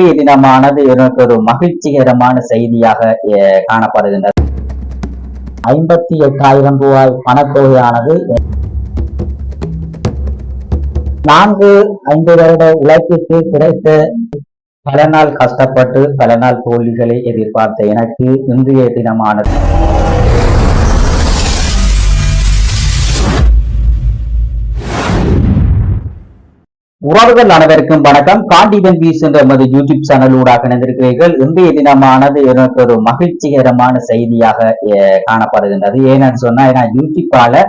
இன்றைய தினமானது எனக்கு ஒரு மகிழ்ச்சிகரமான செய்தியாக காணப்படுகின்றது. 58,000 ரூபாய் பணத்தொகையானது 4-5 வருட உழைப்புக்கு கிடைத்த பல நாள் கஷ்டப்பட்டு பல நாள் தோல்விகளை எதிர்பார்த்த எனக்கு இன்றைய தினமானது உறவுகள் அனைவருக்கும் வணக்கம். காண்டிவன் வீஸ் என்ற நமது யூடியூப் சேனல் ஊடாக இணைந்திருக்கிறீர்கள். இன்றைய தினமானது எனக்கு ஒரு மகிழ்ச்சிகரமான செய்தியாக காணப்படுகின்றது. ஏன்னு சொன்னா யூடியூப்பால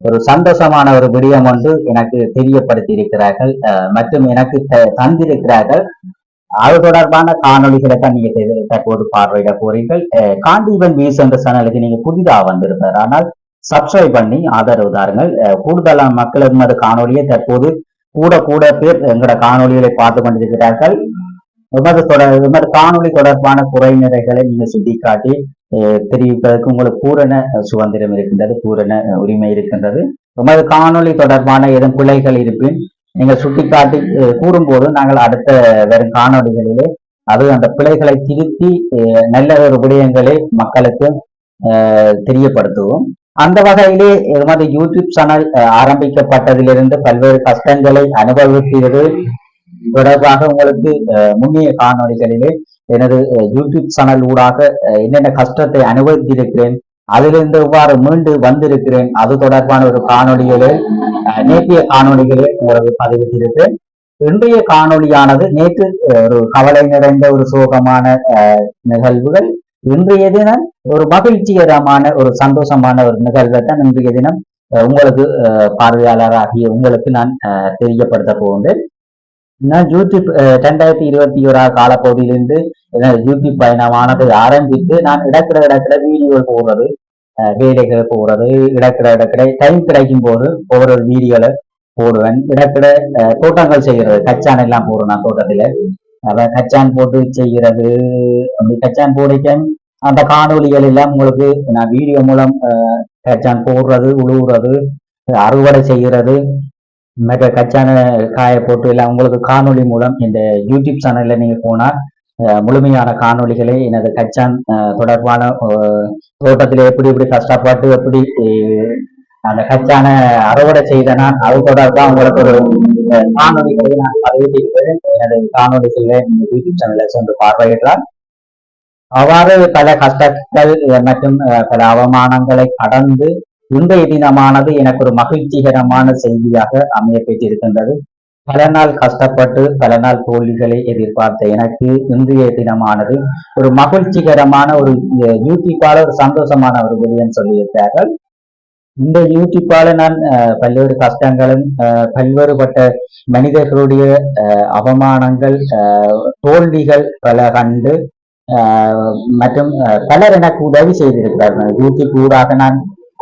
ஒரு சந்தோஷமான ஒரு விடயம் ஒன்று எனக்கு தெரியப்படுத்தி இருக்கிறார்கள் மற்றும் எனக்கு தந்திருக்கிறார்கள். அது தொடர்பான காணொலிகளை தான் நீங்க தற்போது பார்வையிட போறீர்கள். காண்டிவன் வீஸ் என்ற சேனலுக்கு நீங்க புதிதாக வந்திருப்பார், ஆனால் சப்ஸ்கிரைப் பண்ணி ஆதரவு தாருங்கள். கூடுதலான மக்கள் எமது காணொலியை தற்போது கூட பேர் எங்களோட காணொலிகளை பார்த்து கொண்டிருக்கிறார்கள். எமது காணொலி தொடர்பான குறைநிறைகளை நீங்க சுட்டிக்காட்டி தெரிவிப்பதற்கு உங்களுக்கு பூரண சுதந்திரம் இருக்கின்றது, பூரண உரிமை இருக்கின்றது. எமது காணொலி தொடர்பான ஏதும் பிழைகள் இருப்பின் நீங்கள் சுட்டிக்காட்டி கூறும்போது நாங்கள் அடுத்த வரும் காணொலிகளிலே அந்த பிழைகளை திருத்தி நல்ல ஒரு விடயங்களை மக்களுக்கு தெரியப்படுத்துவோம். அந்த வகையிலே எமது யூடியூப் சேனல் ஆரம்பிக்கப்பட்டதிலிருந்து பல்வேறு கஷ்டங்களை அனுபவித்தது தொடர்பாக உங்களுக்கு முன்னைய காணொலிகளிலே எனது யூடியூப் சேனல் ஊடாக என்னென்ன கஷ்டத்தை அனுபவித்திருக்கிறேன், அதிலிருந்து எவ்வாறு மீண்டு வந்திருக்கிறேன், அது தொடர்பான ஒரு காணொலிகளே நேற்றைய காணொலிகளே உங்களுக்கு பதிவிட்டிருக்கிறேன். இன்றைய காணொலியானது நேற்று ஒரு கவலை நிறைந்த ஒரு சோகமான நிகழ்வுகள், இன்றைய தினம் ஒரு மகிழ்ச்சிகரமான ஒரு சந்தோஷமான ஒரு நிகழ்வை தான் இன்றைய தினம் உங்களுக்கு பார்வையாளராகிய உங்களுக்கு நான் தெரியப்படுத்த போகின்றேன். நான் யூடியூப் 2021 காலப்பகுதியிலிருந்து யூடியூப் பயணமானது ஆரம்பித்து நான் இடக்கிட வீடியோ போடுறது, வேலைகள் போடுறது, இடக்கிட டைம் கிடைக்கும் போது ஒவ்வொரு வீடியோல போடுவேன். இடக்கிட தோட்டங்கள் செய்கிறது, கச்சான் எல்லாம் போடுவேன். நான் தோட்டத்துல கச்சான் போட்டு செய்கிறது, அப்படி கச்சான் போடிக்க அந்த காணொலிகள் எல்லாம் உங்களுக்கு நான் வீடியோ மூலம் கச்சான் போடுறது, உழுவுறது, அறுவடை செய்கிறது, மற்ற கச்சான காய போட்டு எல்லாம் உங்களுக்கு காணொலி மூலம் இந்த யூடியூப் சேனல்ல நீங்க போனா முழுமையான காணொலிகளை எனது கச்சான் தொடர்பான தோட்டத்தில் எப்படி கஷ்டப்பட்டு எப்படி அந்த கச்சான அறுவடை செய்தனா அது தொடர்பாக உங்களுக்கு ஒரு காணொலிகளை நான் பதிவிட்டிருக்கிறேன். எனது காணொலிகளை யூடியூப் சேனல்ல சென்று பார்வையிட்டால் அவ்வாறு பல கஷ்டங்கள் மற்றும் பல அவமானங்களை கடந்து இன்றைய தினமானது எனக்கு ஒரு மகிழ்ச்சிகரமான செய்தியாக அமைய பெற்றிருக்கின்றது. பல நாள் கஷ்டப்பட்டு பல நாள் தோல்விகளை எதிர்பார்த்த எனக்கு இன்றைய தினமானது ஒரு மகிழ்ச்சிகரமான ஒரு யூடியூப்பால ஒரு சந்தோஷமான ஒரு விடயம் சொல்லியிருக்கிறார்கள். இந்த யூடியூப்பால நான் பல்வேறு கஷ்டங்களும் பல்வேறுபட்ட மனிதர்களுடைய அவமானங்கள் தோல்விகள் பல கண்டு மற்றும் பலர் எனக்கு உதவி செய்திருக்கிறார்கள். யூடியூப் ஊடாக நான்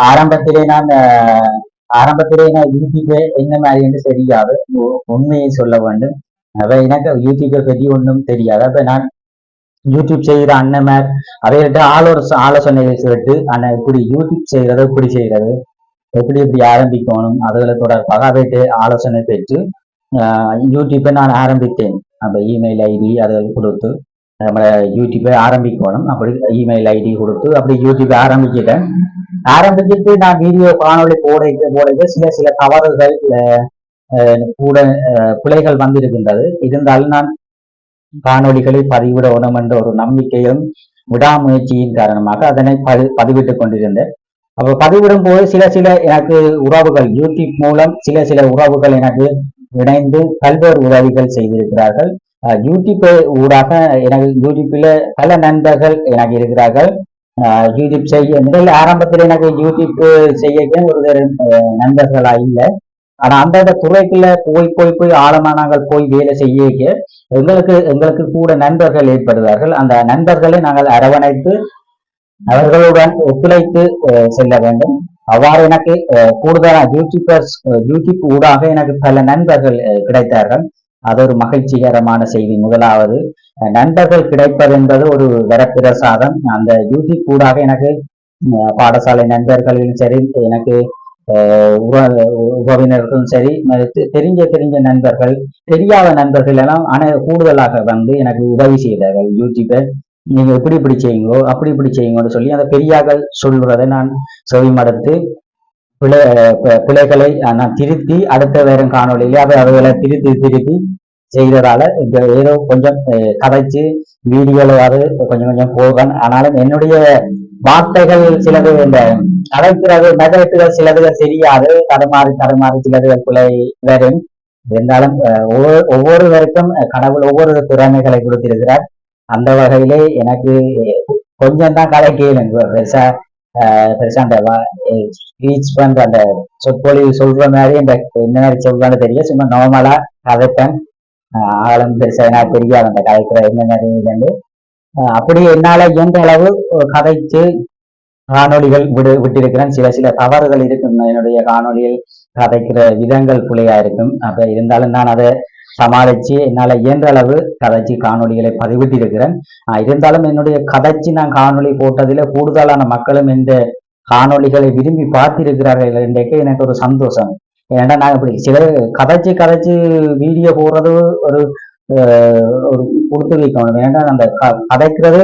ஆரம்பத்திலே நான் யூடியூப் என்ன மாதிரி என்று தெரியாது, உண்மையை சொல்ல வேண்டும். எனக்கு யூடியூப்பை பற்றி ஒன்றும் தெரியாது. அப்ப நான் யூடியூப் செய்கிற அண்ணன் அதையிட்டு ஆலோசனை கேட்டு அண்ணன் இப்படி யூடியூப் செய்யறது, இப்படி செய்யறது, எப்படி ஆரம்பிக்கணும், அதுகளை தொடர்பாக அதைட்டு ஆலோசனை பெற்று யூடியூப்பை நான் ஆரம்பித்தேன். அப்ப இமெயில் ஐடி அதை கொடுத்து நம்ம யூடியூப்பை ஆரம்பிக்கணும். அப்படி இமெயில் ஐடி கொடுத்து அப்படி யூடியூப்பை ஆரம்பிச்சுட்டு நான் வீடியோ காணொலி போட சில தவறுகள் கூட பிழைகள் வந்திருக்கின்றது. இருந்தாலும் நான் காணொலிகளை பதிவிடணும் என்ற ஒரு நம்பிக்கையும் விடாமுயற்சியின் காரணமாக அதனை பதிவிட்டுக் கொண்டிருந்தேன். அப்ப பதிவிடும் போது சில எனக்கு உறவுகள் யூடியூப் மூலம் சில உறவுகள் எனக்கு இணைந்து பல்வேறு உதவிகள் செய்திருக்கிறார்கள். யூடியூப் ஊடாக எனக்கு யூடியூப்ல பல நண்பர்கள் எனக்கு இருக்கிறார்கள். யூடியூப் செய்ய முதல் ஆரம்பத்தில் எனக்கு யூடியூப் செய்ய ஒரு நண்பர்களா இல்லை. ஆனா அந்த துறைக்குள்ள போய் ஆழமா நாங்கள் போய் வேலை செய்ய எங்களுக்கு கூட நண்பர்கள் ஏற்படுவார்கள். அந்த நண்பர்களை நாங்கள் அரவணைத்து அவர்களுடன் ஒத்துழைத்து செல்ல வேண்டும். அவ்வாறு எனக்கு கூடுதலான யூடியூப் ஊடாக எனக்கு பல நண்பர்கள் கிடைத்தார்கள். அது ஒரு மகிழ்ச்சிகரமான செய்தி. முதலாவது நண்பர்கள் கிடைப்பது என்பது ஒரு வரப்பிரசாதம். அந்த யூடியூப் ஊடாக எனக்கு பாடசாலை நண்பர்களிலும் சரி, எனக்கு உறவினர்களும் சரி, தெரிஞ்ச நண்பர்கள், தெரியாத நண்பர்கள் எல்லாம் கூடுதலாக வந்து எனக்கு உதவி செய்தார்கள். யூடியூப்பை நீங்க இப்படி செய்யுங்கோ, அப்படி செய்யுங்கன்னு சொல்லி அந்த பெரியார்கள் சொல்றதை நான் செவிமடுத்து பிழைகளை நான் திருத்தி அடுத்த வேற காணொலியிலே அவைகளை திருத்தி செய்ததால ஏதோ கொஞ்சம் கதைச்சு வீடியோவாவது கொஞ்சம் போவேன். ஆனாலும் என்னுடைய வார்த்தைகள் சிலது இந்த கதைக்கிறது மெதட்டுகள் சிலதுகள் தெரியாது, தடுமாறி சிலதுகள் பிழை வரும். இருந்தாலும் ஒவ்வொருவருக்கும் கடவுள் ஒவ்வொரு திறமைகளை கொடுத்திருக்கிறார். அந்த வகையிலே எனக்கு கொஞ்சம் தான் கதை கேளுங்க, பெருசா அந்த ஸ்பீச் பண்ற அந்த சொற்பொழிவு சொல்ற மாதிரி இந்த என்ன மாதிரி சொல்றான்னு தெரியும். சும்மா நார்மலா கதைப்பேன். ஆழம் பெருசா எனக்கு தெரியாது அந்த கதைக்கிற என்ன மாதிரி. அப்படி என்னால இயன்ற அளவு கதைச்சு காணொலிகள் விட்டிருக்கிறேன். சில தவறுகள் இருக்கும் என்னுடைய காணொலியில், கதைக்கிற விதங்கள் பிழையா இருக்கும். அப்ப இருந்தாலும் நான் அதை சமாளிச்சு என்னால இயன்ற அளவு கதைச்சு காணொலிகளை பதிவிட்டு இருக்கிறேன். இருந்தாலும் என்னுடைய கதைச்சு நான் காணொலி போட்டதில கூடுதலான மக்களும் இந்த காணொலிகளை விரும்பி பார்த்திருக்கிறார்கள் என்றைக்கு எனக்கு ஒரு சந்தோஷம். ஏன்னா நான் இப்படி சில கதைச்சு வீடியோ போடுறது ஒரு கொடுத்து வைக்கணும். ஏன்னா அந்த கதைக்கிறது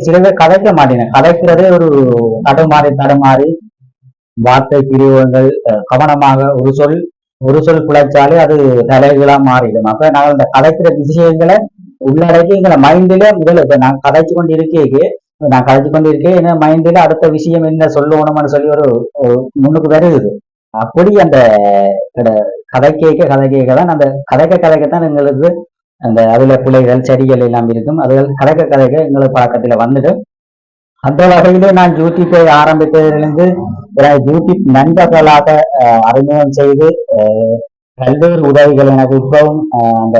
சில கதைக்க மாட்டேன். கதைக்கிறதே ஒரு தடுமாறி வார்த்தை பிரிவுகள் கவனமாக ஒரு சொல் குழைச்சாலே அது தலைகளா மாறிடும். அப்ப நான் இந்த கதைக்கிற விஷயங்களை உள்ளடக்கி எங்களை மைண்டில முதல்ல இப்ப நான் கதைச்சு கொண்டு இருக்கேன் என் மைண்டில அடுத்த விஷயம் என்ன சொல்லணும்னு சொல்லி ஒரு முன்னுக்கு வருது. அப்படி அந்த கதை கேட்க தான் அந்த கதைக்கத்தான் எங்களுக்கு அந்த அதுல பிள்ளைகள் செடிகள் எல்லாம் இருக்கும். அதுகள் கதைக்க எங்களுக்கு பழக்கத்துல வந்துடும். அந்த வகையிலே நான் யூடியூப்பை ஆரம்பித்ததிலிருந்து யூடியூப் நண்பர்களாக அறிமுகம் செய்து பல்வேறு உதவிகள் எனக்கு இப்பவும் அந்த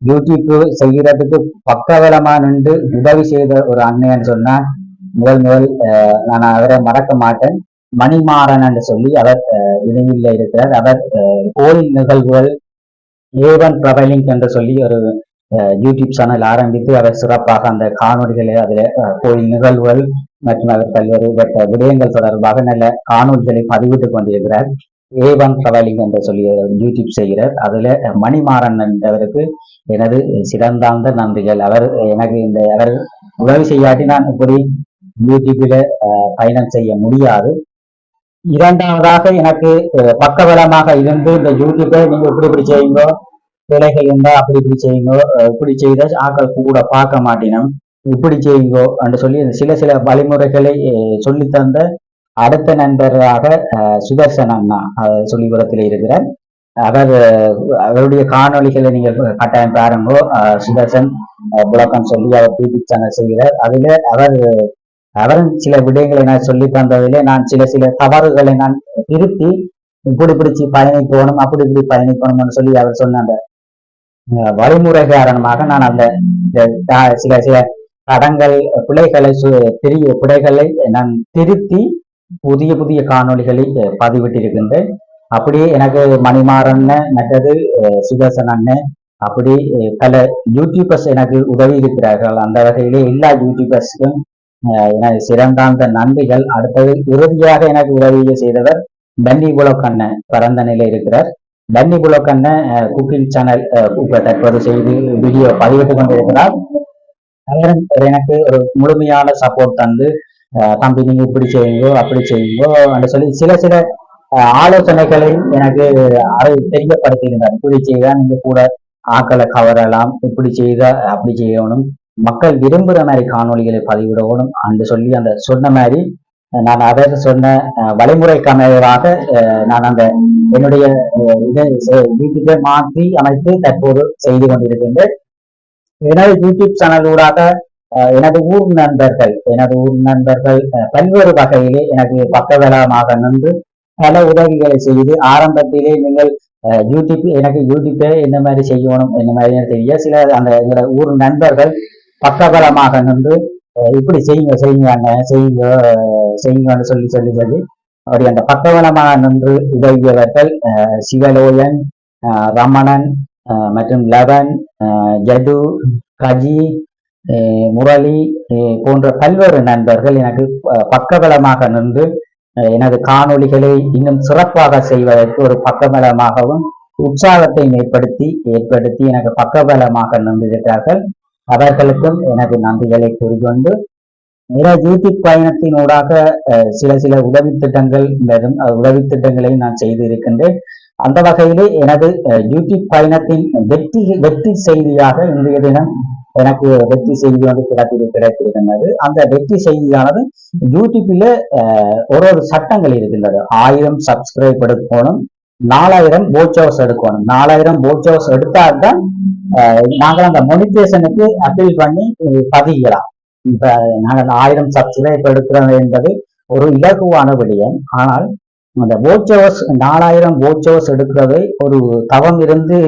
யூடியூப் செய்கிறதுக்கு பக்கபலமா நின்று உதவி செய்த ஒரு அண்ணன் சொன்னா முதல் நான் அவரை மறக்க மாட்டேன். மணிமாறன் என்று சொல்லி அவர் இணையில் இருக்கிறார். அவர் கோயில் நிகழ்வுகள் ஏவன் பிரபலிங் என்று சொல்லி ஒரு யூடியூப் சேனல் ஆரம்பித்து அவர் சிறப்பாக அந்த காணொலிகளை அதில் கோயில் நிகழ்வுகள் மற்றும் அவர் பல்வேறு விடயங்கள் தொடர்பாக நல்ல காணொலிகளை பதிவிட்டுக் கொண்டிருக்கிறார். ஏவன் பிரபலிங் என்று சொல்லி யூடியூப் செய்கிறார். அதுல மணிமாறன் என்றவருக்கு எனது சிறந்தாழ்ந்த நன்றிகள். அவர் எனக்கு அவர் உதவி செய்யாட்டி நான் இப்படி யூடியூப்ல பயணம் செய்ய முடியாது. இரண்டாவதாக எனக்கு பக்கபலமாக இருந்து இந்த யூடியூப்பை நீங்க இப்படி செய்யுங்க, வேலைகள் இருந்தா அப்படி செய்யுங்க, இப்படி செய்த ஆக்கள் கூட பார்க்க மாட்டினோம், இப்படி செய்யுங்கோ என்று சொல்லி சில வழிமுறைகளை சொல்லி தந்த அடுத்த நண்பராக சுதர்சன் அண்ணா சொல்லிபுரத்தில் இருக்கிறார். அவருடைய காணொலிகளை நீங்கள் கட்டாயம் பாருங்கோ. சுதர்சன் புலக்கம் சொல்லி அவர் யூடியூப் சேனல் செய்கிறார். அதுல அவரும் சில விடயங்களை நான் சொல்லி தந்ததிலே நான் சில தவறுகளை நான் திருத்தி இப்படி பயணிக்கணும் அப்படி பயணிக்கணும்னு சொல்லி அவர் சொன்ன அந்த வழிமுறை காரணமாக நான் அந்த சில தடங்கள் பெரிய பிழைகளை நான் திருத்தி புதிய காணொலிகளை பதிவிட்டிருக்கின்றேன். அப்படியே எனக்கு மணிமாறன் மற்றது சுதர்சன் அண்ணன் அப்படி பல யூடியூபர்ஸ் எனக்கு உதவி இருக்கிறார்கள். அந்த வகையிலே எல்லா யூடியூபர்ஸுக்கும் எனக்கு சிறந்தாந்த நன்றிகள். அடுத்தது இறுதியாக எனக்கு உதவியை செய்தவர் பன்னி புலக்கண்ணன் பரந்தனில இருக்கிறார். பன்னி புலக்கண்ணன் குக்கிங் சேனல் தற்போது செய்து வீடியோ பதிவிட்டுக் கொண்டிருக்கிறார். அவர் எனக்கு ஒரு முழுமையான சப்போர்ட் தந்து தம்பி நீங்க இப்படி செய்யுங்கோ அப்படி செய்யுங்கோ என்று சொல்லி சில ஆலோசனைகளை எனக்கு தெரியப்படுத்தியிருந்தார். இப்படி செய்தா நீங்க கூட ஆக்களை கவரலாம், இப்படி செய்தா அப்படி செய்யணும், மக்கள் விரும்புகிற மாதிரி காணொலிகளை பதிவிடணும் என்று சொல்லி அந்த சொன்ன மாதிரி நான் அவர் சொன்ன வழிமுறைக்கு அமைவாக நான் அந்த என்னுடைய யூடியூப்பை மாற்றி அமைத்து தற்போது செய்து கொண்டிருக்கின்றேன். எனது யூடியூப் சேனல் ஊடாக எனது ஊர் நண்பர்கள் பல்வேறு வகையிலே எனக்கு பக்கபலமாக நின்று பல உதவிகளை செய்து செய்து நீங்கள் யூடியூப்பை என்ன மாதிரி செய்யணும் என்ன மாதிரி தெரிய சில அந்த எங்களோட ஊர் நண்பர்கள் பக்கபலமாக நின்று இப்படி செய்யுங்க அண்ணன் செய்யுங்கன்னு சொல்லி அப்படி அந்த பக்கபலமாக நின்று உதவியவர்கள் சிவலோயன், ரமணன் மற்றும் லவன், ஜது, கஜி, முரளி போன்ற பல்வேறு நண்பர்கள் எனக்கு பக்கபலமாக நின்று எனது காணொளிகளை இன்னும் சிறப்பாக செய்வதற்கு ஒரு பக்கபலமாகவும் உற்சாகத்தை ஏற்படுத்தி எனக்கு பக்கபலமாக நின்றிருக்கிறார்கள். அவர்களுக்கும் எனது நன்றிகளை கூறிக்கொண்டு எனது யூடியூப் பயணத்தினூடாக சில உதவி திட்டங்கள் உதவி திட்டங்களை நான் செய்து இருக்கின்றேன். அந்த வகையிலே எனது யூடியூப் பயணத்தின் வெற்றி செய்தியாக இன்றைய தினம் எனக்கு வெற்றி செய்தி வந்து கிடைத்திருக்கின்றது. அந்த வெற்றி செய்தியானது யூடியூப்ல ஒரு சட்டங்கள் இருக்கின்றது. 1000 சப்ஸ்கிரைப் எடுக்கணும், 4000 வாட்ச் ஹவர்ஸ் எடுக்கணும். 4000 வாட்ச் ஹவர்ஸ் எடுத்தால்தான் நாங்கள் அந்த மொனிடைசேஷனுக்கு அப்பீல் பண்ணி பதிக்கலாம். இப்ப நாங்கள் 1000 சப்ஸ்கிரைப் எடுக்கிறது என்பது ஒரு இலகுவான விடயம். ஆனால் அந்த வாட்ச் ஹவர்ஸ் 4000 வாட்ச் ஹவர்ஸ் எடுக்கிறதை ஒரு தவம் இருந்து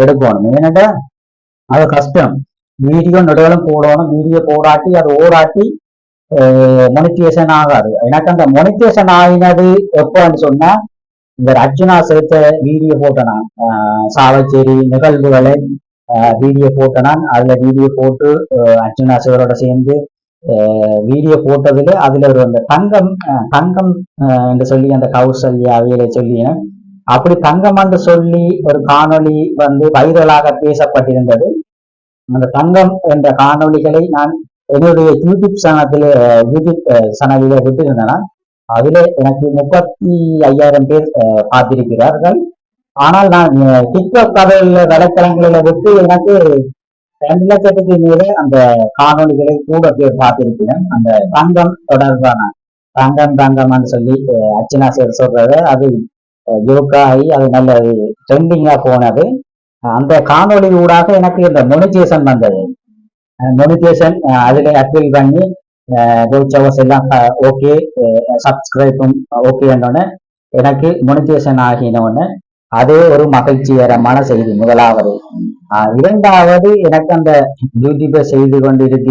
எடுக்கணும். ஏன்னாட்டா அது கஷ்டம். வீடியோ நடுவலும் போடணும், வீடியோ போடாட்டி அது ஓடாட்டி மொனிடைசேஷன் ஆகாது. எனக்கு அந்த மொனிடைசேஷன் ஆகினது எப்போன்னு சொன்னா, இந்த அர்ஜுனா சேர்த்த வீடியோ போட்டனான், சாவச்சேரி நிகழ்வுகளை வீடியோ போட்டனான். அதுல வீடியோ போட்டு அர்ஜுனா சேரோட சேர்ந்து வீடியோ போட்டதுல அதுல ஒரு அந்த தங்கம் என்று சொல்லி அந்த கௌசல்யா அவையில சொல்லி அப்படி தங்கம் என்று சொல்லி ஒரு காணொளி வந்து வைரலாக பேசப்பட்டிருந்தது. அந்த தங்கம் என்ற காணொளிகளை நான் என்னுடைய யூடியூப் சேனலில விட்டிருந்தேன்னா அதுல எனக்கு 35,000 பேர் பார்த்திருக்கிறார்கள். ஆனால் நான் டிக்டாக் வலைத்தளங்களில விட்டு எனக்கு 2 லட்சத்துக்கு மேலே அந்த காணொலிகளை கூட பேர் பார்த்திருக்கிறேன். அந்த தங்கம் தொடர்பான தங்கம்னு சொல்லி அர்ச்சனா சேர் சொல்றது அது ஜோக்காகி அது நல்ல ட்ரெண்டிங்கா போனது. அந்த காணொலி ஊடாக எனக்கு இந்த மொனிடைசேஷன் வந்தது. மொனிடைசேஷன் அதுல அப்பீல் பண்ணி வாட்ச் ஹவர்ஸ் எல்லாம் ஓகே, சப்ஸ்கிரைபும் ஓகே என்னோன்னு எனக்கு மொனிடைசேஷன் ஆகினோன்னு அது ஒரு மகிழ்ச்சிகரமான செய்தி முதலாவது. இரண்டாவது, எனக்கு அந்த யூடியூபை செய்து கொண்டிருக்க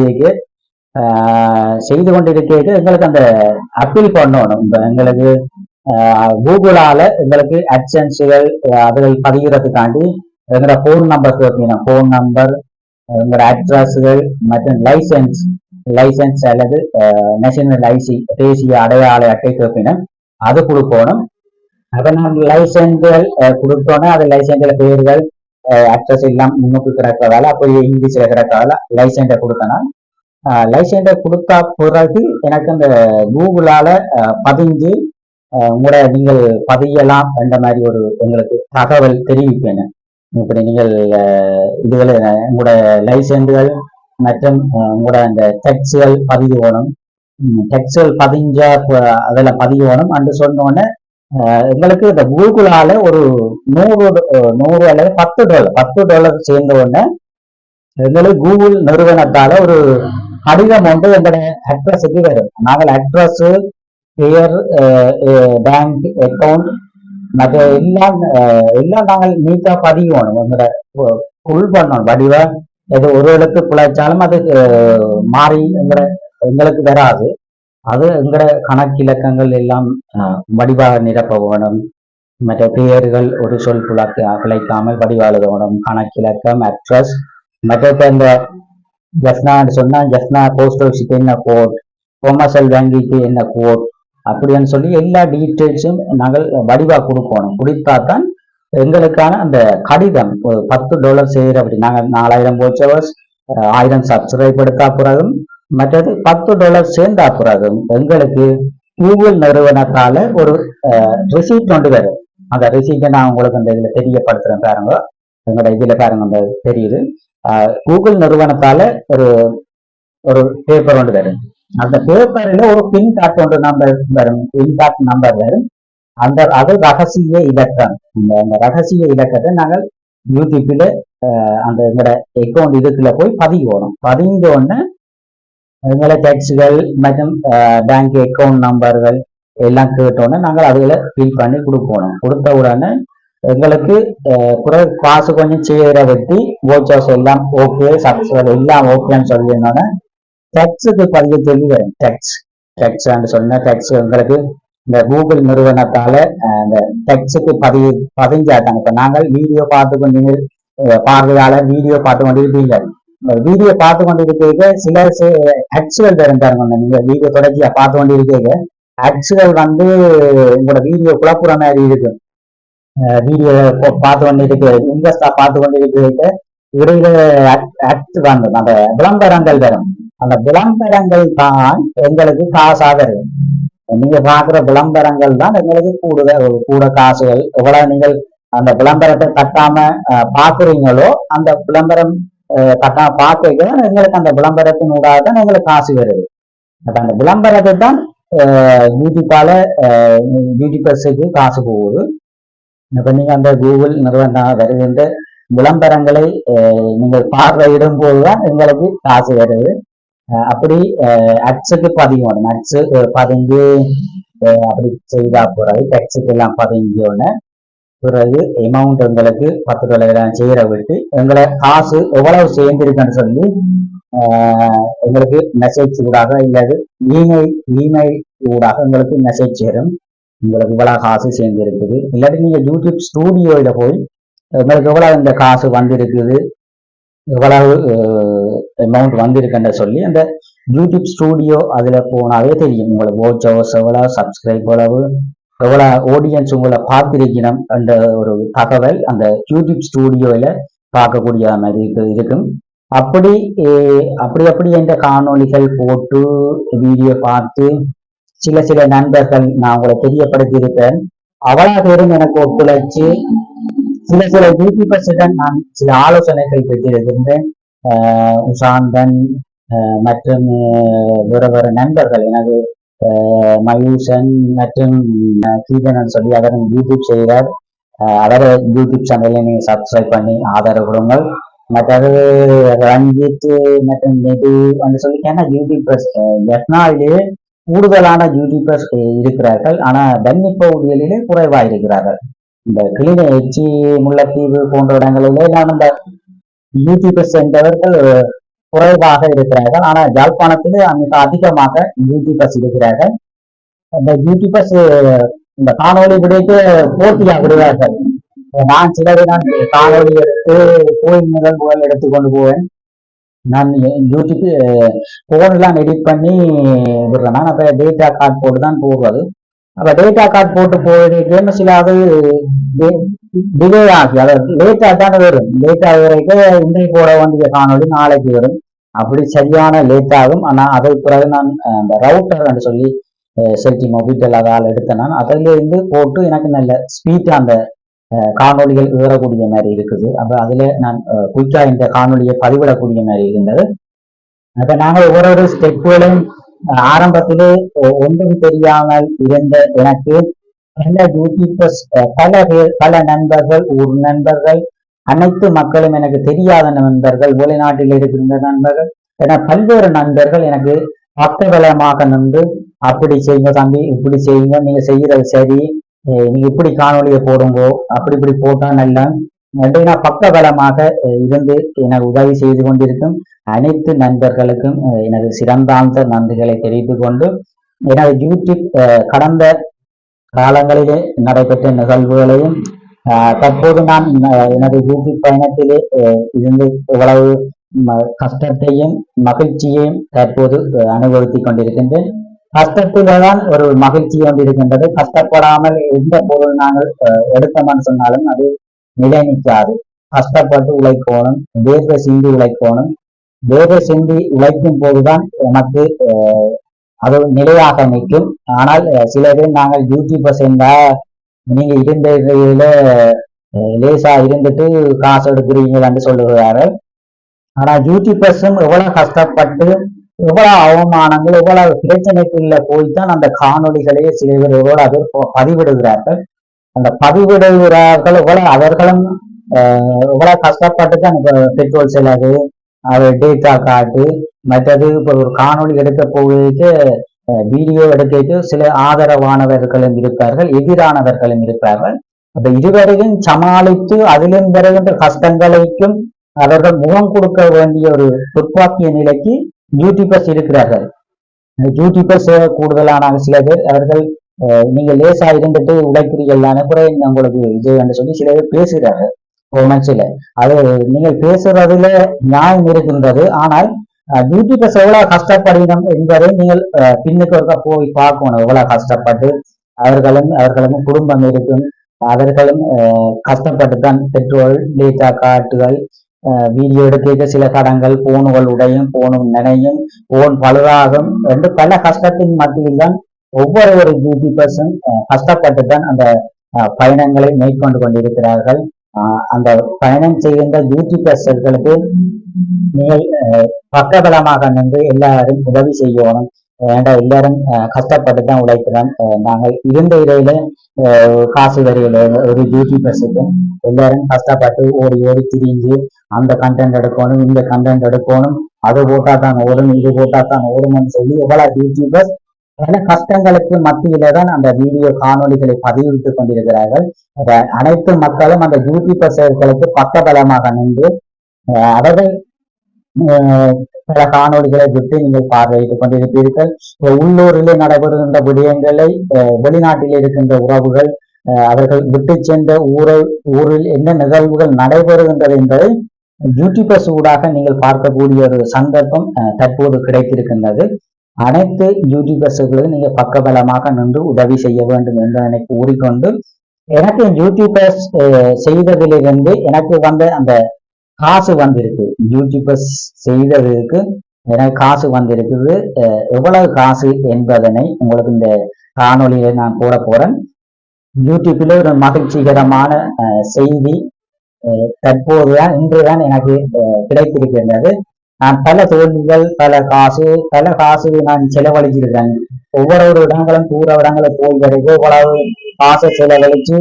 எங்களுக்கு அந்த அப்பீல் பண்ணணும். இப்ப எங்களுக்கு கூகுளால எங்களுக்கு அட்சன்ஸுகள் அதுகள் பதிகிறதுக்காண்டி எங்களோட போன் நம்பர் கேட்கணும். போன் நம்பர், எங்களோட அட்ரஸுகள் மற்றும் லைசன்ஸ் அல்லது நேஷனல் ஐசி தேசிய அடையாள அட்டை கேட்கணும். அது கொடுக்கணும். அப்ப நான் லைசன்ஸ்கள் கொடுத்தோன்னே அது லைசன்ஸ்ல பேர்கள் அட்ரஸ் எல்லாம் முன்னுக்கு கிடக்கிறதால அப்படி இங்கிலீஷ்ல கிடக்கிறதால லைசன்ஸை கொடுத்தனால் லைசன்ஸை கொடுத்தா பிறகு எனக்கு அந்த கூகுளால பதிஞ்சு உங்களோட நீங்கள் பதியலாம் என்ற மாதிரி ஒரு உங்களுக்கு தகவல் தெரிவிப்பேன். இப்படி நீங்கள் இதுகளை உங்களோட லைசன்ஸ்கள் மற்றும் உங்களோட அந்த டெக்ஸ்கள் பதியணும். டெக்ஸ்கள் பதிஞ்ச அதில் பதியணும் என்று சொன்னோன்னே எங்களுக்கு இந்த கூகுளால ஒரு 100 அல்லது $10 சேர்ந்த உடனே எங்களுக்கு கூகுள் நிறுவனத்தால ஒரு கடிதம் ஒன்று எங்களுடைய அட்ரஸுக்கு வரும். நாங்கள் அட்ரஸ், பேர், பேங்க் அக்கௌண்ட் மற்ற எல்லாம் நாங்கள் நீட்டா பதியணும். எங்களோட ஃபுல் பண்ணணும். வடிவா எது ஒரு எழுத்து பிழைச்சாலும் அது மாறி எங்களுக்கு வராது. அது எங்கட கணக்கிலக்கங்கள் எல்லாம் வடிவாக நிரப்ப வேணும். மற்ற பெயர்கள் ஒரு சொல் பிழைக்காமல் வடிவா எழுதணும். கணக்கிலக்கம், அட்ரஸ், மற்ற இந்த ஜஸ்னான்னு சொன்னா ஜஸ்னா போஸ்ட் ஆஃபீஸுக்கு என்ன கோட், கொமர்ஷியல் வங்கிக்கு என்ன கோட், அப்படின்னு சொல்லி எல்லா டீட்டெயில்ஸும் நாங்கள் வடிவா கொடுக்கணும். கொடுத்தாதான் எங்களுக்கான அந்த கடிதம் $10 செய்கிற அப்படி நாங்கள் 4000 வாட்ச் ஹவர்ஸ் 1000 சப்ஸ்கிரைப் எடுத்தா பிறகும் மற்றது $10 சேர்ந்தா பிறகும் எங்களுக்கு கூகுள் நிறுவனத்தால ஒரு ரிசீப்ட் ஒன்று வரும். அந்த ரிசீப்டை நான் உங்களுக்கு அந்த இதுல தெரியப்படுத்துறேன் பாருங்க. எங்களோட இதுல பாருங்க அந்த தெரியுது. கூகுள் நிறுவனத்தால ஒரு பேப்பர் ஒன்று வரும். அந்த பேப்பர்ல ஒரு பின் கார்டு ஒன்று நம்பர் வரும். பின் கார்டு நம்பர் வரும். அது ரகசிய இலக்கம். அந்த ரகசிய இலக்கத்தை நாங்கள் யூடியூப்ல அந்த எங்களோட அக்கௌண்ட் இதுக்குள்ள போய் பதிவோம். பதிந்த உடனே எங்களை டேக்ஸுகள் மற்றும் பேங்க் அக்கௌண்ட் நம்பர்கள் எல்லாம் கேட்டோன்னே நாங்கள் அதுகளை ஃபில் பண்ணி கொடுக்கணும். கொடுத்த உடனே எங்களுக்கு பிறகு காசு கொஞ்சம் செய்கிற வெட்டி வாட்சர்ஸ் எல்லாம் ஓகே, சப்ஸ்கிரைப் எல்லாம் ஓகேன்னு சொல்லியிருந்தோன்னே டேக்ஸுக்கு பதிவு சொல்லி வரும். டேக்ஸ் சொன்ன டேக்ஸ் எங்களுக்கு இந்த கூகுள் நிறுவனத்தால இந்த டெக்ஸ்டுக்கு பதிஞ்சாட்டாங்க. இப்ப நாங்கள் வீடியோ பார்த்து கொண்டு பார்வையாளர் வீடியோ பார்த்து கொண்டிருப்பீங்க. வீடியோ பார்த்து கொண்டிருக்க சில ஆக்சுவல் இருந்தாங்க. நீங்க வீடியோ தொடர்ச்சியா பார்த்து கொண்டிருக்கீங்க. அட்ஸுகள் வந்து உங்களோட வீடியோ குழப்புற மாதிரி இருக்கு. வீடியோ பார்த்து கொண்டு இருக்கு, இன்ட்ரெஸ்டா பார்த்து கொண்டு இருக்கு, இடையில அட்ஸ் வந்து அந்த விளம்பரங்கள் வரும். அந்த விளம்பரங்கள் தான் எங்களுக்கு காசாக இருக்கு. நீங்க பாக்குற விளம்பரங்கள் தான் எங்களுக்கு கூட காசுகள். எவ்வளவு நீங்கள் அந்த விளம்பரத்தை தட்டாம பாக்குறீங்களோ அந்த விளம்பரம் தட்டாம பார்க்க எங்களுக்கு அந்த விளம்பரத்தினூடாக தான் எங்களுக்கு காசு வருது. அந்த விளம்பரத்தை தான் யூடியூப்பால யூடியூபர்ஸுக்கு காசு போகுது. இப்ப நீங்க அந்த கூகுள் நிறுவனம் வருகின்ற விளம்பரங்களை நீங்கள் பார்வையிடும் போதுதான் எங்களுக்கு காசு வருது. அப்படி அட்ஸுக்கு பதியும், அட்ஸு பதிஞ்சு அப்படி செய்தா பிறகு டெக்ஸுக்கு எல்லாம் பதிஞ்சோன்னு பிறகு அமௌண்ட் எங்களுக்கு $10 செய்யற விட்டு எங்களை காசு எவ்வளவு சேர்ந்திருக்குன்னு சொல்லி எங்களுக்கு மெசேஜ் ஊடாக இல்லாது இமெயில் ஊடாக உங்களுக்கு மெசேஜ் சேரும். உங்களுக்கு இவ்வளவு காசு சேர்ந்து இருக்குது. இல்லாட்டி நீங்க யூடியூப் ஸ்டூடியோல போய் உங்களுக்கு எவ்வளவு இந்த காசு வந்திருக்குது, எவ்வளவு அமௌண்ட் வந்திருக்குன்னு சொல்லி அந்த யூடியூப் ஸ்டூடியோ அதுல போனாவே தெரியும். உங்களுக்கு வாட்ச் ஹவர்ஸ் எவ்வளவு, சப்ஸ்கிரைப் எவ்வளவு ஆடியன்ஸ் உங்களை பார்த்திருக்கணும் என்ற ஒரு தகவல் அந்த யூடியூப் ஸ்டூடியோல பார்க்கக்கூடிய மாதிரி இருக்கும். அப்படி அப்படி என்ற காணொலிகள் போட்டு வீடியோ பார்த்து சில நண்பர்கள் நான் உங்களை தெரியப்படுத்தி இருக்கேன். அவ்வளவு பேரும் எனக்கு ஒத்துழைச்சு சில யூடியூபர்ஸுடன் நான் சில ஆலோசனைகள் பெற்றிருக்கின்றேன். உஷாந்தன் மற்றும் வேற நண்பர்கள் எனக்கு மயூசன் மற்றும் கீதனன் சொல்லி அவரும் யூடியூப் செய்கிறார். அவரை யூடியூப் சேனலை நீங்க சப்ஸ்கிரைப் பண்ணி ஆதரவு கொடுங்கள். மற்றது ரஞ்சித் மற்றும் நெடு வந்து சொல்லிட்டேன்னா யூடியூபர்ஸ் எட்னாவிலேயே கூடுதலான யூடியூபர்ஸ் இருக்கிறார்கள். ஆனா தண்ணி பகுதிகளிலே குறைவா இருக்கிறார்கள். இந்த கிளினை எச்சி முல்லைத்தீவு போன்ற இடங்களிலே எல்லாம் இந்த யூடியூபர்ஸ் என்பவர்கள் குறைவாக இருக்கிறார்கள். ஆனா யாழ்ப்பாணத்திலே மிக அதிகமாக யூடியூபர்ஸ் இருக்கிறார்கள். இந்த யூடியூபர்ஸ் இந்த காணொலி விடைக்கு போட்டியா விடுவார்கள். நான் நான் காணொலி எடுத்து கோயில் நிகழ்வுகள் எடுத்துக்கொண்டு போவேன். நான் யூடியூப் போன்லாம் எடிட் பண்ணி விடுறேன். நான் அப்ப டேட்டா கார்டு போட்டு தான் போடுறது. அப்ப டேட்டா கார்டு போட்டு போயிட்டு சில அது டிலே ஆகி அதாவது லேட்டா தானே வரும். லேட்டா வரைக்கும் இன்றைக்கு போட வேண்டிய காணொலி நாளைக்கு வரும். அப்படி சரியான லேட் ஆகும். ஆனா அதை பிறகு நான் அந்த ரவுட்டர் சொல்லி செல்டி மொபிட்டல் அதால் எடுத்தேன். நான் அதுல இருந்து போட்டு எனக்கு நல்ல ஸ்பீட்டா அந்த காணொலிகள் ஏறக்கூடிய மாதிரி இருக்குது. அப்ப அதுல நான் குயிக்கா இந்த காணொலியை பதிவிடக்கூடிய மாதிரி இருந்தது. அப்ப நாங்கள் ஒவ்வொரு ஸ்டெப்புகளையும் ஆரம்பத்திலே ஒன்றும் தெரியாமல் இருந்த எனக்கு பல யூடியூபர்ஸ் பல நண்பர்கள், ஊர் நண்பர்கள், அனைத்து மக்களும் எனக்கு தெரியாத நண்பர்கள், வெளிநாட்டில் இருக்கின்ற நண்பர்கள் என பல்வேறு நண்பர்கள் எனக்கு பக்கபலமாக நின்று அப்படி செய்யுங்க தம்பி, இப்படி செய்யுங்க, நீங்க செய்யறது சரி, நீங்க இப்படி காணொலியை போடுங்கோ, அப்படி இப்படி போட்டா நல்லா பக்கபலமாக இருந்து எனக்கு உதவி செய்து கொண்டிருக்கும் அனைத்து நண்பர்களுக்கும் எனது சிறந்தாழ்ந்த நன்றிகளை தெரிவித்துக் கொண்டு எனது யூடியூப் கடந்த காலங்களிலே நடைபெற்ற நிகழ்வுகளையும் தற்போது நான் எனது யூடியூப் பயணத்திலே இருந்து இவ்வளவு கஷ்டத்தையும் மகிழ்ச்சியையும் தற்போது அனுபவித்துக் கொண்டிருக்கின்றேன். கஷ்டத்தில்தான் ஒரு மகிழ்ச்சி கொண்டிருக்கின்றது. கஷ்டப்படாமல் எந்த பொருள் நாங்கள் எடுத்தோம்னு சொன்னாலும் அது நிலை நிற்காது. கஷ்டப்பட்டு உழைக்கணும், வேர்வை சிந்தி உழைக்கணும். வேர்வை சிந்தி உழைக்கும் போதுதான் எனக்கு அது நிலையாக நிற்கும். ஆனால் சில பேர் நாங்கள் யூடியூப்பை சேர்ந்தா நீங்க இருந்த லேசா இருந்துட்டு காசு எடுக்கிறீங்கன்னு சொல்லுகிறார்கள். ஆனா யூடியூபர்ஸும் எவ்வளவு கஷ்டப்பட்டு எவ்வளவு அவமானங்கள் எவ்வளவு பிரச்சனைக்குள்ள போய்தான் அந்த காணொலிகளையே சில பேர் எவ்வளவு பதிவிடுகிறார்கள். அந்த பதிவிடுகிறார்கள் எவ்வளவு அவர்களும் எவ்வளவு கஷ்டப்பட்டு தான் பெட்ரோல் செலவு, டேட்டா கார்டு, மற்றது இப்போ ஒரு காணொலி எடுக்க போயிட்டு வீடியோ எடுக்க சில ஆதரவானவர்களும் இருப்பார்கள், எதிரானவர்களும் இருப்பார்கள். அப்ப இருவரையும் சமாளித்து அதிலும் வருகின்ற கஷ்டங்களுக்கும் அவர்கள் முகம் கொடுக்க வேண்டிய ஒரு துப்பாக்கிய நிலைக்கு யூடியூபர்ஸ் இருக்கிறார்கள். யூடியூபர்ஸ் கூடுதலான சில பேர் அவர்கள் நீங்க லேசா இருந்துட்டு உழைக்கிறீர்கள் கூட உங்களுக்கு இது என்று சொல்லி சில பேர் பேசுகிறார்கள். மனசுல அது நீங்கள் பேசுறதுல நியாயம் இருக்கின்றது. ஆனால் யூடியூபர்ஸ் எவ்வளவு கஷ்டப்படணும் என்பதை நீங்கள் பின்னுக்கு ஒருக்கா போய் பார்க்கணும். எவ்வளவு கஷ்டப்பட்டு அவர்களும் குடும்பம் இருக்கும், அவர்களும் கஷ்டப்பட்டு தான் பெட்ரோல், டேட்டா கார்டுகள், வீடியோ எடுக்க சில தடங்கள், போனுகள் உடையும், போனும் நினையும், போன் பழுதாகும் என்று பல கஷ்டத்தின் மத்தியில் தான் ஒவ்வொரு ஒரு யூடியூபர்ஸும் கஷ்டப்பட்டு தான் அந்த பயணங்களை மேற்கொண்டு கொண்டிருக்கிறார்கள். அந்த பயணம் செய்கின்ற யூடியூபர்ஸ்களுக்கு நீங்கள் பக்கபலமாக நின்று எல்லாரும் உதவி செய்யணும். எல்லாரும் கஷ்டப்பட்டு தான் உழைக்கிறோம். நாங்கள் இருந்த இடையில காசு வரையில ஒரு யூடியூபர்ஸுக்கும் எல்லாரும் கஷ்டப்பட்டு ஓடி ஓடி திரிஞ்சு அந்த கண்டென்ட் எடுக்கணும், இந்த கண்டென்ட் எடுக்கணும், அது போட்டா தான் ஓடும், இது போட்டா தான் ஓடும்னு சொல்லி எவ்வளவு யூடியூபர்ஸ் பல கஷ்டங்களுக்கு மத்தியில தான் அந்த வீடியோ காணொலிகளை பதிவிட்டுக் கொண்டிருக்கிறார்கள். அனைத்து மக்களும் அந்த யூடியூபர்ஸ்களுக்கு பக்கபலமாக நின்று அவர்கள் பல காணொலிகளை விட்டு நீங்கள் பார்வையிட்டுக் கொண்டிருப்பீர்கள். உள்ளூரிலே நடைபெறுகின்ற விடயங்களை வெளிநாட்டில் இருக்கின்ற உறவுகள் அவர்கள் விட்டு சென்ற ஊரில் என்ன நிகழ்வுகள் நடைபெறுகின்றது என்பதை யூடியூபர்ஸ் ஊடாக நீங்கள் பார்க்கக்கூடிய ஒரு சந்தர்ப்பம் தற்போது கிடைத்திருக்கின்றது. அனைத்து யூடியூபர்ஸ்களும் நீங்க பக்கபலமாக நின்று உதவி செய்ய வேண்டும் என்று எனக்கு கூறிக்கொண்டு, எனக்கு யூடியூபர்ஸ் செய்ததிலிருந்து எனக்கு வந்த அந்த காசு வந்திருக்கு. யூடியூபர்ஸ் செய்ததுக்கு எனக்கு காசு வந்திருக்குது. எவ்வளவு காசு என்பதனை உங்களுக்கு இந்த காணொலியை நான் போட போறேன். யூடியூப்பில் ஒரு மகிழ்ச்சிகரமான செய்தி தற்போதுதான் இன்றுதான் எனக்கு கிடைத்திருக்கின்றது. நான் பல தோல்விகள், பல காசு நான் செலவழிச்சிருக்கேன். ஒவ்வொரு இடங்களும் தூர இடங்களை போய் வரைக்கும் இவ்வளவு காசை செலவழிச்சு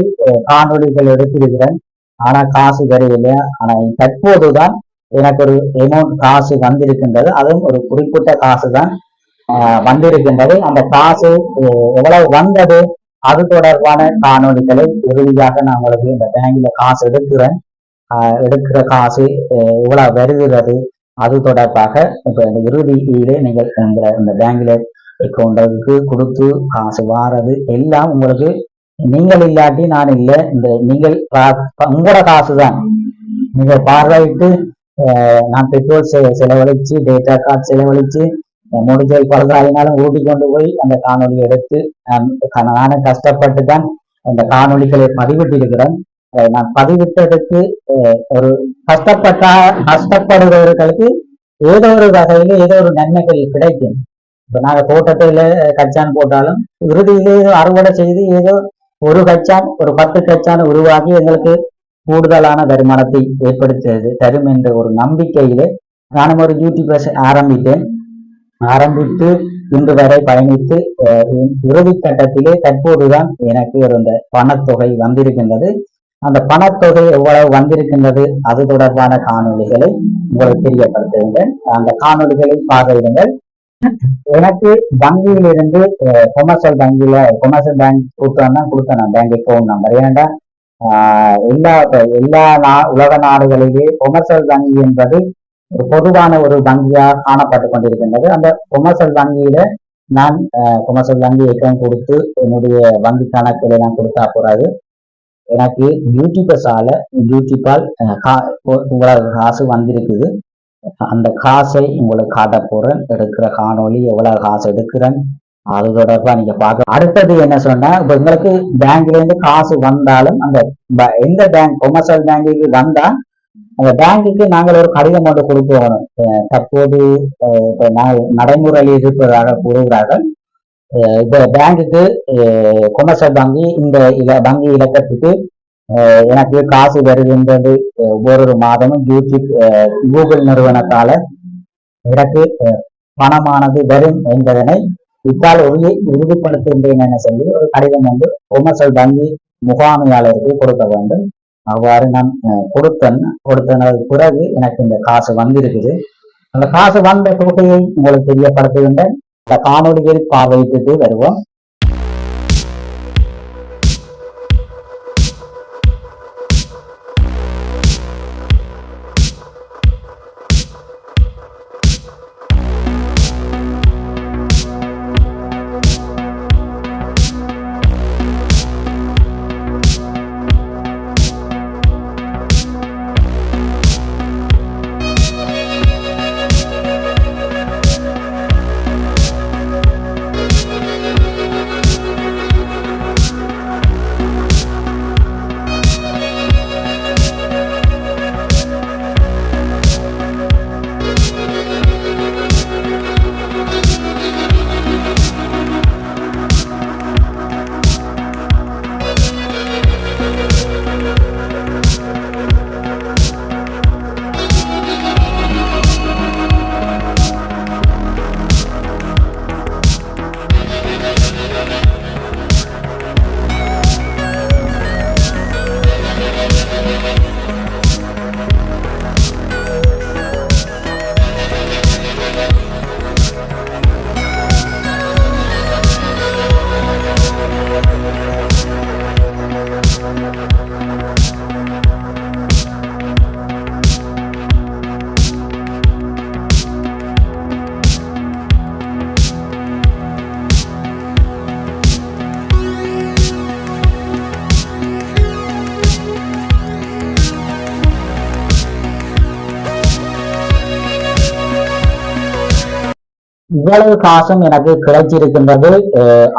காணொலிகள் எடுத்திருக்கிறேன். ஆனா காசு வரையில்லை. ஆனா தற்போதுதான் எனக்கு ஒரு அமௌண்ட் காசு வந்திருக்கின்றது. அதுவும் ஒரு குறிப்பிட்ட காசு தான் வந்திருக்கின்றது. அந்த காசு எவ்வளவு வந்தது அது தொடர்பான காணொலிகளை இறுதியாக நான் உங்களுக்கு இந்த பேங்க்ல காசு எடுக்கிற காசு எவ்வளவு வருகிறது அது தொடர்பாக இப்ப இந்த இறுதியிலே நீங்கள் இந்த பேங்க்ல அக்கௌண்ட்டுக்கு கொடுத்து காசு வாரது எல்லாம் உங்களுக்கு நீங்கள் இல்லாட்டி நான் இல்லை. இந்த நீங்கள் உங்களோட காசு தான் நீங்க பார்வையிட்டு நான் பெட்ரோல் செலவழிச்சு, டேட்டா கார்டு செலவழிச்சு, முடிஞ்சல் பழுதாயினாலும் ஊட்டி கொண்டு போய் அந்த காணொலி எடுத்து நானும் கஷ்டப்பட்டு தான் அந்த காணொலிகளை பதிவிட்டிருக்கிறேன். நான் பதிவிட்டதுக்கு ஒரு கஷ்டப்படுபவர்களுக்கு ஏதோ ஒரு வகையில ஏதோ ஒரு நன்மைகள் கிடைக்கும். இப்ப நாங்க தோட்டத்துல கச்சான் போட்டாலும் இறுதியிலே ஏதோ அறுவடை செய்து ஏதோ ஒரு 10 கச்சான் உருவாக்கி எங்களுக்கு கூடுதலான வருமானத்தை ஏற்படுத்துறது தரும் என்ற ஒரு நம்பிக்கையிலே நானும் ஒரு யூடியூபர்ஸ் ஆரம்பித்து இன்று வரை பயணித்து இறுதி கட்டத்திலே தற்போதுதான் எனக்கு இந்த பணத்தொகை வந்திருக்கின்றது. அந்த பணத்தொகை எவ்வளவு வந்திருக்கின்றது அது தொடர்பான காணொலிகளை உங்களுக்கு தெரியப்படுத்துகின்றேன். அந்த காணொலிகளை பார்வையிடுங்கள். எனக்கு வங்கியிலிருந்து கொமர்ஷியல் பேங்க் கொடுத்தேன் பேங்க் அக்கௌண்ட் நம்பர். ஏனென்றா எல்லா உலக நாடுகளிலே கொமர்ஷியல் வங்கி என்பது ஒரு பொதுவான ஒரு வங்கியாக காணப்பட்டு கொண்டிருக்கின்றது. அந்த கொமர்ஷியல் வங்கியில நான் கொமர்ஷியல் வங்கி அக்கௌண்ட் கொடுத்து என்னுடைய வங்கி கணக்கில நான் கொடுத்தா போறாது. எனக்கு யூடியூபால் உங்களுக்கு காசு வந்திருக்குது. அந்த காசை உங்களுக்கு காட்ட போறேன். எடுக்கிற காணொலி எவ்வளவு காசு எடுக்கிறேன் அது தொடர்பா நீங்க பார்க்க. அடுத்தது என்ன சொன்னா, இப்ப உங்களுக்கு பேங்க்ல இருந்து காசு வந்தாலும் அந்த எந்த பேங்க் கொமர்ஷியல் பேங்குக்கு வந்தா அந்த பேங்குக்கு நாங்கள் ஒரு கடிதம் ஒன்று கொடுக்கணும். தற்போது நடைமுறையில் இருப்பதாக கூறுகிறார்கள். இந்த பேங்குக்கு கொமர்ஷியல் வங்கி இந்த வங்கி இலக்கத்துக்கு எனக்கு காசு வருகின்றது. ஒவ்வொரு மாதமும் கூகுள் நிறுவனத்தால எனக்கு பணமானது வரும் என்பதனை இத்தால் உறுதிப்படுத்துகின்றேன் என சொல்லி ஒரு கடிதம் வந்து கொமர்ஷியல் வங்கி முகாமையாளருக்கு கொடுக்க வேண்டும். அவ்வாறு நான் கொடுத்தனது பிறகு எனக்கு இந்த காசு வந்திருக்குது. அந்த காசு வந்த தொகையை உங்களுக்கு தெரியப்படுத்துகின்றேன். இந்த காணொலியை பார்வையிட்டு வருவோம். இவ்வளவு காசும் எனக்கு கிடைச்சிருக்கின்றது.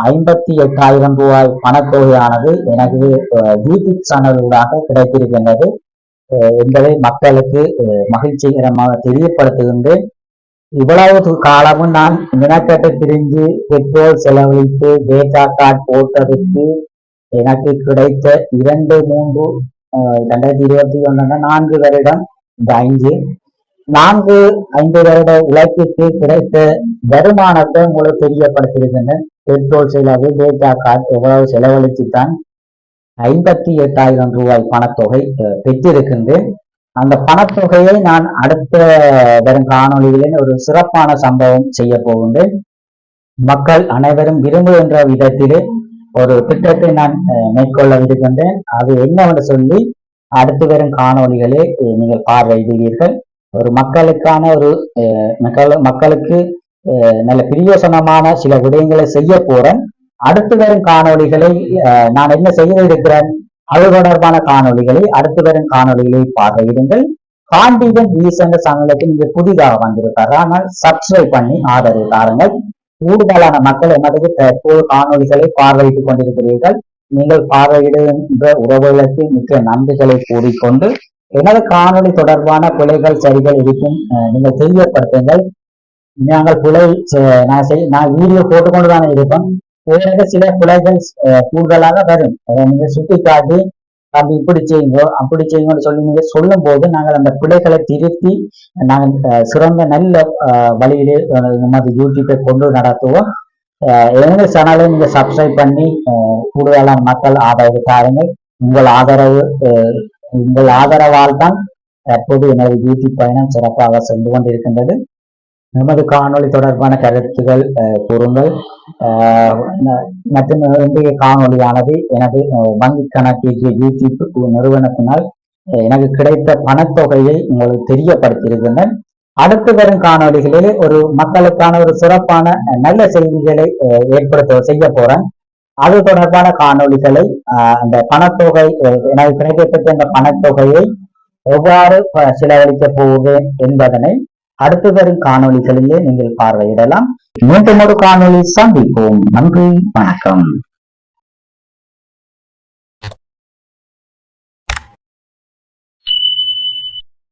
58,000 ரூபாய் பணத்தொகையானது எனக்கு யூடியூப் சேனலூடாக கிடைத்திருக்கின்றது என்பதை மக்களுக்கு மகிழ்ச்சிகரமாக தெரியப்படுத்துகின்றேன். இவ்வளவு காலமும் நான் மினக்கட்டு திரிஞ்சு பெட்ரோல் செலவழித்து டேட்டா கார்டு போட்டதுக்கு எனக்கு கிடைத்த 2021 4 வருடம் இந்த 5 வருட உழைப்புக்கு கிடைத்த வருமானத்தை உங்களுக்கு தெரியப்படுத்தியிருக்கின்றேன். பெட்ரோல் செலவு டேட்டா கார்டு எவ்வளவு செலவழித்துத்தான் 58,000 ரூபாய் பணத்தொகை பெற்றிருக்கின்றேன். அந்த பணத்தொகையை நான் அடுத்த வரும் காணொலிகளில் ஒரு சிறப்பான சம்பவம் செய்ய போகின்றேன். மக்கள் அனைவரும் விரும்புகின்ற விதத்திலே ஒரு திட்டத்தை நான் மேற்கொள்ள இருக்கின்றேன். அது என்னவென்று சொல்லி அடுத்து வரும் காணொலிகளே நீங்கள் பார்வையிடுவீர்கள். ஒரு மக்களுக்கான ஒரு மக்களுக்கு நல்ல பிரியோசனமான சில விடயங்களை செய்ய போறேன். அடுத்து வரும் காணொலிகளை நான் என்ன செய்ய இருக்கிறேன் அது தொடர்பான காணொலிகளை அடுத்து வரும் காணொலிகளை பார்வையிடுங்கள். காண்டிவன் ரீசெண்ட் சேனலுக்கு நீங்க புதிதாக வந்திருக்காரு, ஆனால் சப்ஸ்கிரைப் பண்ணி ஆதரவு தாருங்கள். கூடுதலான மக்கள் எமது தற்போது காணொலிகளை பார்வையிட்டுக் கொண்டிருக்கிறீர்கள். நீங்கள் பார்வையிடுகின்ற உறவுகளுக்கு மிக்க நன்றிகளை கூறிக்கொண்டு எனது காணொலி தொடர்பான பிழைகள் சரிகள் இருக்கும் நீங்கள் தெரியப்படுத்துங்கள். நாங்கள் பிழை நான் வீடியோ போட்டுக்கொண்டுதானே இருப்போம். எனக்கு சில பிழைகள் கூடுதலாக வரும். நீங்க சுட்டி காட்டி அப்படி இப்படி செய்யுங்கோ அப்படி செய்யுங்கன்னு சொல்லி நீங்க சொல்லும் போது நாங்கள் அந்த பிழைகளை திருத்தி நாங்கள் சிறந்த நல்ல வழியிலே நமது யூடியூப்பை கொண்டு நடத்துவோம். எனது சேனலை நீங்க சப்ஸ்கிரைப் பண்ணி கூடுதலான மக்கள் ஆதரவு தாருங்கள். உங்கள் ஆதரவால் தான் தற்போது எனது யூடியூப் பயணம் சிறப்பாக சென்று கொண்டிருக்கின்றது. நமது காணொலி தொடர்பான கருத்துக்கள் கூறுங்கள். மற்றும் இன்றைய காணொலியானது எனது வங்கி கணக்கு யூடியூப் நிறுவனத்தினால் எனக்கு கிடைத்த பணத்தொகையை உங்களுக்கு தெரியப்படுத்தியிருக்கின்றேன். அடுத்து வரும் காணொலிகளில் ஒரு மக்களுக்கான ஒரு சிறப்பான நல்ல செய்திகளை செய்ய போறேன். அது தொடர்பான காணொலிகளை அந்த பணத்தொகை எனக்கு கிடைக்கப்பட்ட அந்த பணத்தொகையை எவ்வாறு செலவழிக்க போவேன் என்பதனை அடுத்து வரும் காணொலிகளிலே நீங்கள் பார்வையிடலாம். மீண்டும் ஒரு காணொலி சந்திப்போம். நன்றி, வணக்கம்.